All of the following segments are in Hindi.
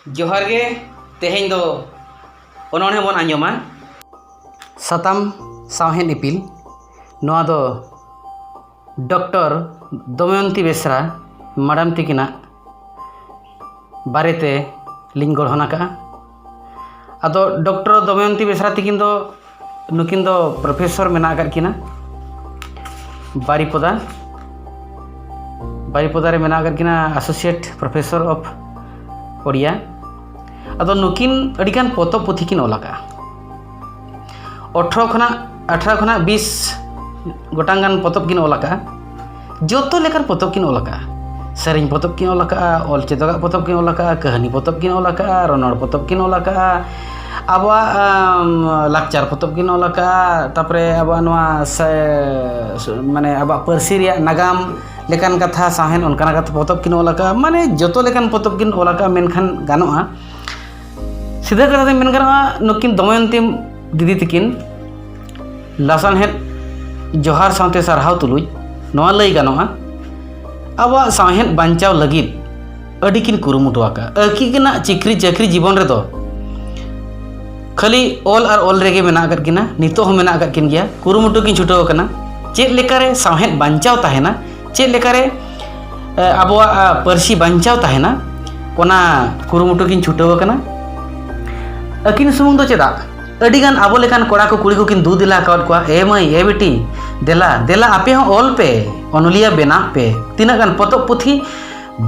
जोहार गे तेहें दो ओनोने बन आंजमा साताम सावहेन इपिल नोआ दो डॉक्टर दमयंती बेसरा मैडम तिकिना बारेते लिंग गढ़ना का आदो डॉक्टर दमयंती बेसरा तिकिन दो नुकिन दो प्रोफेसर मेना किना बारीपदा रे मेना किना एसोसिएट प्रोफेसर ऑफ ओडिया आदो नुकिन अडिगान पोतो पुथि किन ओलाका 18 खना 20 गोटांगान पोतब किन ओलाका जोतो लेकर पोतब किन ओलाका सेरिंग पोतब किन ओलाका ऑल चेतोगा पोतब किन ओलाका कहानी पोतब किन ओलाका रोनड़ पोतब किन ओलाका आबा लाकचार पोतब किन ओलाका तापरे आबा नवा माने आबा परसी रिया नागाम लेकान कथा साहेन उनकाना कथा पोतब किन ओलाका माने जोतो लेकान पोतब किन ओलाका मेनखान गानोआ सीधा कथा मेन गानोआ नुकिन दमयंती दीदी तकिन लासान हेड जोहार सावते सारहाव तुलुज नवा लई गानोआ आबा साहेन बांचाव लगित अडिकिन कुरुमुटुआका अकिकिना चिक्री चक्री जीवन रे दो खाली ऑल और ऑल रेगे मेना कर किना नितो हो मेना कर किन गया कुरुमुटु किन छुटो कना चेक लेकारे साहेन बांचाव ताहेना चेक लेकारे आबवा परसी बांचाव ताहेना ओना कुरुमुटु किन छुटो कना अकिन सुमुंग दो चेदा अडिगान आबो लेकान कोड़ा को कुड़ी को किन दू दिला कावत को ए मई ए बेटी देला देला आपे हो ऑल पे ओनलिया बेना पे तिना गान पोतो पुथी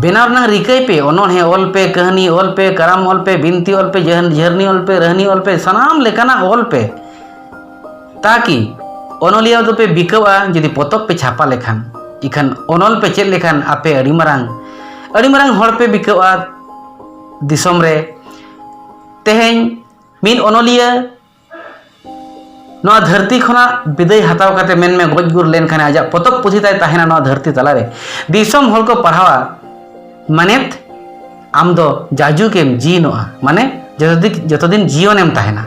बेनाव ना रिकई पे ओनोन है ऑल पे कहानी ऑल पे कराम ऑल पे बिनती ऑल पे झरनी ऑल पे रहनी ऑल पे सनाम लेकाना ऑल पे ताकि ओनलिया दो पे बिकवा जदि पोतो पे छापा लेखान इखान ओनल पे चेक लेखान आपे अड़ी मरांग हर पे बिकवा दिसोम रे तेहें मिन ओनलिया नवा धरती खना विदाई हताव काते मेन में गजगुर लेन खाने आजा पोतब पुथी ताय ताहेना नवा धरती तलारे दिसोम हल को पढ़ावा मानेत आम दो जाजू केम जीनोआ माने जतो दिन जीवनेम ताहेना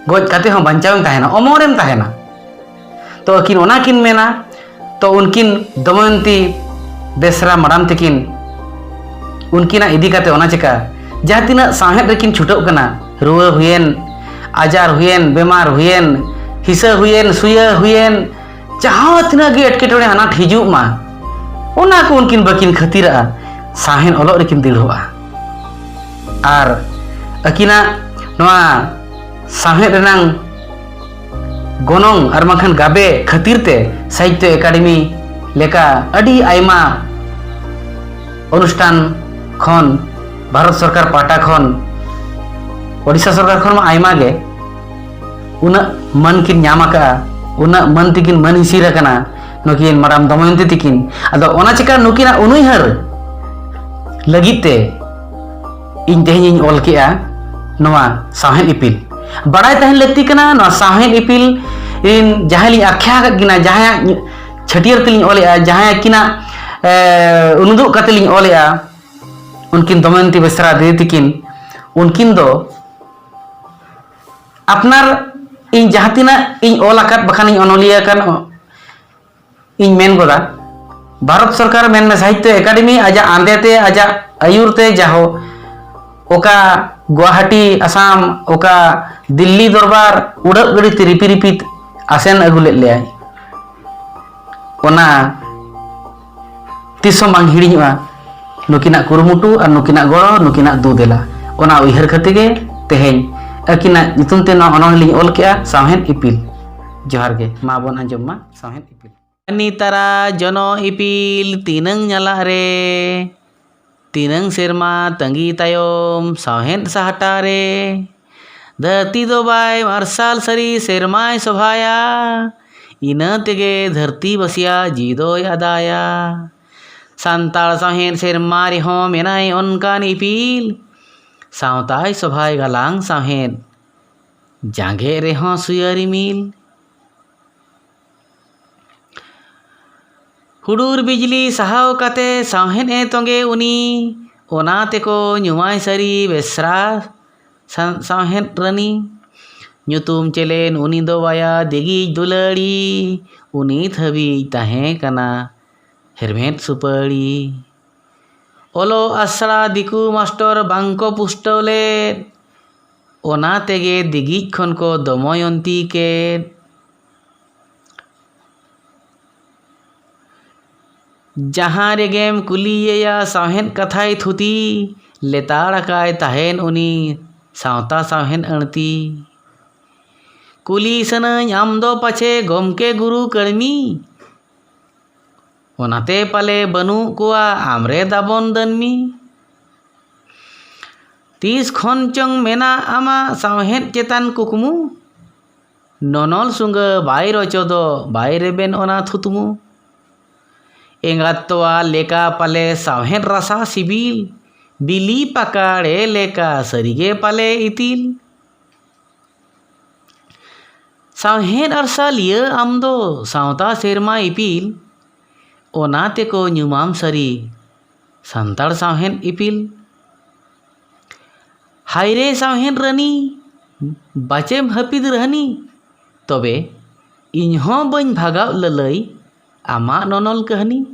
गज काते हो बांचावेम ताहेना अमरेम ताहेना तो अकिन ओना किन मेना तो उनकिन दमयंती बेसरा मैडम तकिन उनकिना इदी काते ओना चिका जहाँ तिना साहेब रेकिन छुटो कना रुआ हुएन आजार हुएन बेमार हुएन हिसा हुएन सुया हुएन जहाँ तिना गे एटकेटोड़े अनाट हिजू मा ओना को उनकिन बकिन खतीरा साहेन ओलो रेकिन दिलहुआ आर अकिना नवा साहेब रेनांग गोनोंग आर माखान गाबे खतीरते साहित्य एकाडेमी लेका अडी आयमा अनुष्ठान खन भारत सरकार पाटा खन ओडिशा सरकार खन आयमा गे उना मन किन न्यामाका उना मन तिकिन मन हिसिरा कना नुकिन मैडम दमयंती तिकिन आदो ओना चिका नुकिना उनुइहर लगिते इन तेहें ऑल केआ नवा साहेन इपिल बड़ाई तहन लगती कना नवा साहेन इपिल इन जहां ली आख्या किना जहां छटियर तलिन ओलेआ जहां किना उनुदु कतलिन ओलेआ उनकिन दमयंती बेसरा दीदी तिकिन उनकिन दो अपनार इन जहाँ तिना इन ओल आकात बखान इन ओनलिया कान इन मेन गोदा भारत सरकार मेन में साहित्य एकाडेमी आजा आंदेते आजा आयुरते जाहो ओका गुवाहाटी आसाम ओका दिल्ली दरबार उड़क गड़ी रिपी रिपीत आसेन अगुले ले ओना तिसो मांग हिड़ीवा नुकिना कुरुमुटु और नुकिना गड़ो नुकिना दू देला ओना उइहर खतिगे तेहें अकिना नितुम ते ना ओनलिन ऑल केआ साहेन इपिल जोहार गे मा बन आंजम मा साहेन इपिल नितारा जनो इपिल तीनंग nyala रे तीनंग सेरमा तंगी तायम साहेन साहटा रे धरती दो बाय मार्शल सरी सेरमाय सभाया इना तेगे धरती बसिया जीदो यादाया सांताल साहेन सेरमा रे हो मेनाय ओनकान इपिल सावताय सभाय गालांग साहेन जांगे रे हो सुयरी मिल हुडूर बिजली सहाव काते साहेन ए तोंगे उनी ओना तेको नुमाय सरी बेसरा साहेन रनी ᱧᱩᱛᱩᱢ ᱪᱮᱞᱮᱱ उनी दो वाया देगी दुलड़ी उनी थबी ताहे कना हेरमेट सुपड़ी ᱚᱞᱚᱜ ᱟᱥᱲᱟ ᱫᱤᱠᱩ ᱢᱟᱥᱴᱚᱨ ᱵᱟᱝᱠᱚ ᱯᱩᱥᱴᱟᱹᱣ ᱞᱮᱫ, ᱚᱱᱟ ᱛᱮᱜᱮ ᱫᱤᱜᱤᱡ ᱠᱷᱚᱱ ᱠᱚ ᱫᱚᱢᱚᱭᱚᱱᱛᱤ ᱠᱮᱫ᱾ ᱡᱟᱦᱟᱸ ᱨᱮᱜᱮᱢ ᱠᱩᱞᱤᱭᱮᱭᱟ ᱥᱟᱶᱦᱮᱫ ᱠᱟᱛᱷᱟᱭ ᱛᱷᱩᱛᱤ, ᱞᱮᱛᱟᱲ ᱟᱠᱟᱭ ᱛᱟᱦᱮᱱ ᱩᱱᱤ ᱥᱟᱶᱛᱟ ᱥᱟᱶᱦᱮᱫ ᱟᱹᱲᱛᱤ᱾ ᱠᱩᱞᱤ ᱥᱟᱱᱟᱹᱧ ᱟᱢᱫᱚ ᱯᱟᱪᱷᱮ ᱜᱚᱢᱠᱮ ᱜᱩᱨᱩ ᱠᱟᱹᱲᱢᱤ, ᱚᱱᱟᱛᱮ ᱯᱟᱞᱮ ᱵᱟᱹᱱᱩᱜ ᱠᱚᱣᱟ ᱟᱢᱨᱮ ᱫᱟᱵᱚᱱ ᱫᱟᱹᱱᱢᱤ᱾ ᱛᱤᱥ ᱠᱷᱚᱱ ᱪᱚᱝ ᱢᱮᱱᱟᱜ ᱟᱢᱟᱜ ᱥᱟᱶᱦᱮᱫ ᱪᱮᱛᱟᱱ ᱠᱩᱠᱢᱩ, ᱱᱚᱱᱚᱞ ᱥᱩᱸᱜᱟᱹ ᱵᱟᱭ ᱨᱚᱪᱚ ᱫᱚ ᱵᱟᱭ ᱨᱮᱵᱮᱱ ᱚᱱᱟ ᱛᱷᱩᱛᱢᱩ᱾ ᱮᱸᱜᱟᱛ ᱛᱚᱣᱟ ᱞᱮᱠᱟ ᱯᱟᱞᱮ ᱥᱟᱶᱦᱮᱫ ᱨᱟᱥᱟ ᱥᱤᱵᱤᱞ, ᱵᱤᱞᱤ ᱯᱟᱠᱟᱲᱮ ᱞᱮᱠᱟ ᱥᱟᱹᱨᱤᱜᱮ ᱯᱟᱞᱮ ᱤᱛᱤᱞ᱾ ᱥᱟᱶᱦᱮᱫ ᱟᱨᱥᱟᱞᱤᱭᱟᱹ ᱟᱢᱫᱚ ᱥᱟᱶᱛᱟ ᱥᱮᱨᱢᱟ ᱤᱯᱤᱞ, ᱚᱱᱟ ᱛᱮᱠᱚ ᱧᱩᱢᱟᱢ ᱥᱟᱹᱨᱤ ᱥᱟᱱᱛᱟᱲ ᱥᱟᱶᱦᱮᱫ ᱤᱯᱤᱞ᱾ ᱦᱟᱭᱨᱮ ᱥᱟᱶᱦᱮᱫ ᱨᱟᱹᱱᱤ, ᱵᱟᱪᱮᱢ ᱦᱟᱹᱯᱤᱫ ᱨᱟᱹᱦᱱᱤ, ᱛᱚᱵᱮ ᱤᱧᱦᱚᱸ ᱵᱟᱹᱧ ᱵᱷᱟᱜᱟᱣ ᱞᱟᱹᱞᱟᱹᱭ ᱟᱢᱟᱜ ᱱᱚᱱᱚᱞ ᱠᱟᱹᱦᱱᱤ᱾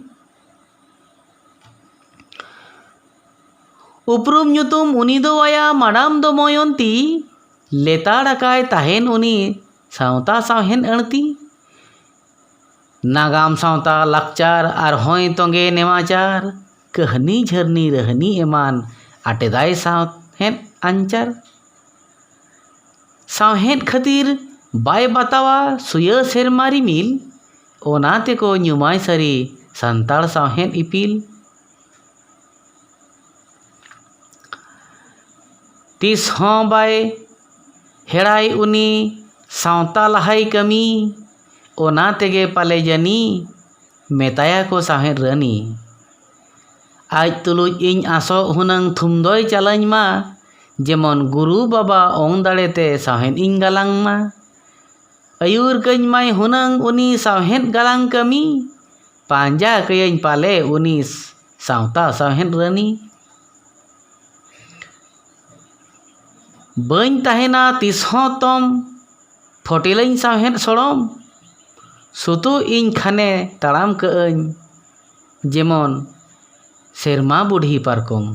ᱩᱯᱨᱩᱢ ᱧᱩᱛᱩᱢ ᱩᱱᱤ ᱫᱚ ᱟᱭᱟ ᱢᱟᱰᱟᱢ ᱫᱚᱢᱚᱭᱚᱱᱛᱤ, ᱞᱮᱛᱟᱲ ᱟᱠᱟᱭ ᱛᱟᱦᱮᱱ ᱩᱱᱤ ᱥᱟᱶᱛᱟ ᱥᱟᱶᱦᱮᱫ ᱟᱹᱲᱛᱤ᱾ ᱱᱟᱜᱟᱢ ᱥᱟᱶᱛᱟ ᱞᱟᱠᱪᱟᱨ ᱟᱨᱦᱚᱸᱭ ᱛᱚᱸᱜᱮ ᱱᱮᱢᱟᱪᱟᱨ, ᱠᱟᱹᱦᱱᱤ ᱡᱷᱟᱹᱨᱱᱤ ᱨᱟᱹᱦᱱᱤ ᱮᱢᱟᱱ ᱟᱴᱮᱫᱟᱭ ᱥᱟᱶᱦᱮᱫ ᱟᱧᱪᱟᱨ᱾ ᱥᱟᱶᱦᱮᱫ ᱠᱷᱟᱹᱛᱤᱨ ᱵᱟᱭ ᱵᱟᱛᱟᱣᱟ ᱥᱩᱭᱟᱹ ᱥᱮᱨᱢᱟ ᱨᱤᱢᱤᱞ, ᱚᱱᱟ ᱛᱮᱠᱚ ᱧᱩᱢᱟᱭ ᱥᱟᱹᱨᱤ ᱥᱟᱱᱛᱟᱲ ᱥᱟᱶᱦᱮᱫ ᱤᱯᱤᱞ᱾ ᱛᱤᱥ ᱦᱚᱸ ᱵᱟᱭ ᱦᱮᱲᱟᱭ ᱩᱱᱤ ᱥᱟᱶᱛᱟ ᱞᱟᱦᱟᱭ ᱠᱟᱹᱢᱤ, ᱚᱱᱟ ᱛᱮᱜᱮ ᱯᱟᱞᱮ ᱡᱟᱹᱱᱤ ᱢᱮᱛᱟᱭᱟᱠᱚ ᱥᱟᱶᱦᱮᱫ ᱨᱟᱹᱱᱤ᱾ ᱟᱡ ᱛᱩᱞᱩᱡ ᱤᱧ ᱟᱥᱚᱜ ᱦᱩᱱᱟᱹᱝ ᱛᱷᱩᱢ ᱫᱚᱭ ᱪᱟᱞᱟᱧ ᱢᱟ, ᱡᱮᱢᱚᱱ गुरु बाबा ओंग दाड़ेते साहेद इन गालांग मा। अयूर कई माय हुनंग उनी साहेद गालांग कमी, पांजा कयन पाले उनी सावता साहेद रानी। बन तहेना तिसहों तम फोटिलइन साहेद सड़म, सुतु इन खाने ताड़ाम कअन जेमन सेरमा बुढ़ी पारकम।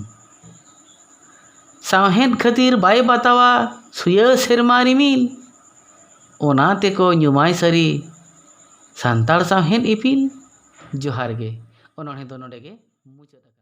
साहेद खातिर बाय बातावा सुया सेरमा रिमिल, ओना तेको ᱧᱩᱢᱟᱭ ᱥᱟᱹᱨᱤ ᱥᱟᱱᱛᱟᱲ ᱥᱟᱶᱦᱮᱫ ᱤᱯᱤᱞ। ᱡᱚᱦᱟᱨ ᱜᱮ। ᱚᱱᱚᱬᱦᱮ ᱫᱚ ᱱᱚᱰᱮ ᱜᱮ ᱢᱩᱪᱟᱹᱫ।